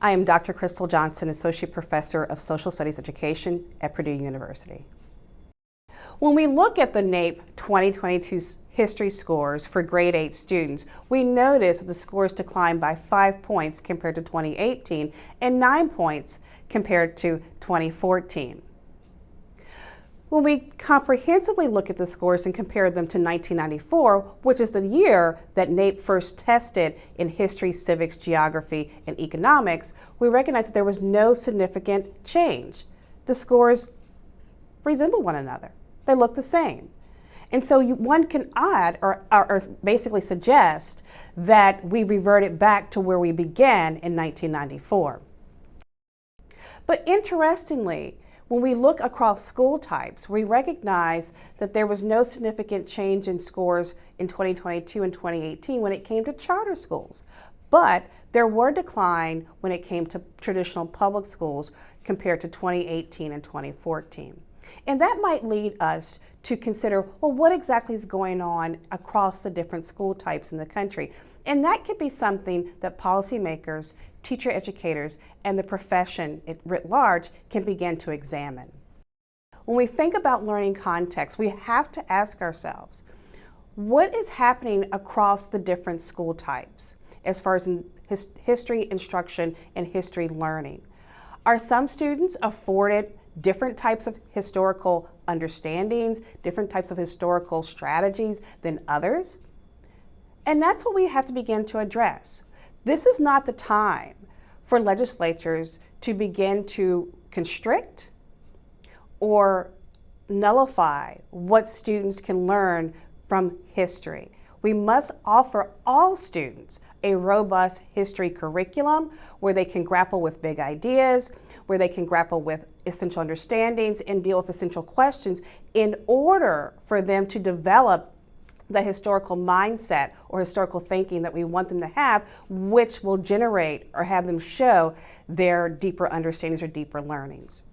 I am Dr. Chrystal Johnson, Associate Professor of Social Studies Education at Purdue University. When we look at the NAEP 2022 history scores for grade 8 students, we notice that the scores declined by 5 points compared to 2018 and 9 points compared to 2014. When we comprehensively look at the scores and compare them to 1994, which is the year that NAEP first tested in history, civics, geography, and economics, we recognize that there was no significant change. The scores resemble one another. They look the same. And so one can add or basically suggest that we reverted back to where we began in 1994. But interestingly, when we look across school types, we recognize that there was no significant change in scores in 2022 and 2018 when it came to charter schools. But there were decline when it came to traditional public schools compared to 2018 and 2014. And that might lead us to consider, well, what exactly is going on across the different school types in the country? And that could be something that policymakers, teacher educators, and the profession writ large can begin to examine. When we think about learning context, we have to ask ourselves, what is happening across the different school types as far as in history instruction and history learning? Are some students afforded different types of historical understandings, different types of historical strategies than others? And that's what we have to begin to address. This is not the time for legislatures to begin to constrict or nullify what students can learn from history. We must offer all students a robust history curriculum where they can grapple with big ideas, where they can grapple with essential understandings and deal with essential questions in order for them to develop the historical mindset or historical thinking that we want them to have, which will generate or have them show their deeper understandings or deeper learnings.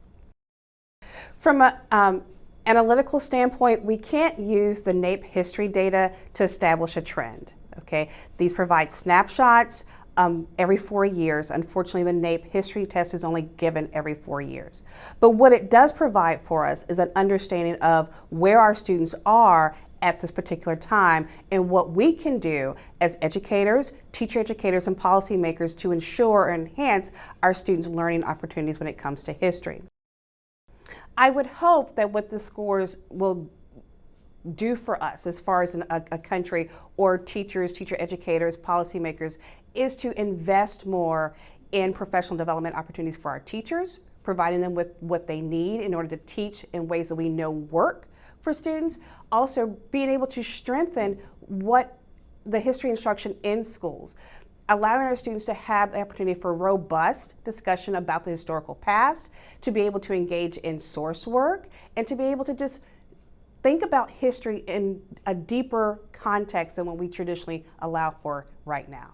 From an analytical standpoint, we can't use the NAEP history data to establish a trend. Okay, these provide snapshots every 4 years. Unfortunately, the NAEP history test is only given every 4 years. But what it does provide for us is an understanding of where our students are at this particular time and what we can do as educators, teacher educators, and policymakers to ensure or enhance our students' learning opportunities when it comes to history. I would hope that what the scores will do for us as far as a country or teachers, teacher educators, policymakers is to invest more in professional development opportunities for our teachers, providing them with what they need in order to teach in ways that we know work for students. Also being able to strengthen what the history instruction in schools, allowing our students to have the opportunity for robust discussion about the historical past, to be able to engage in source work, and to be able to just think about history in a deeper context than what we traditionally allow for right now.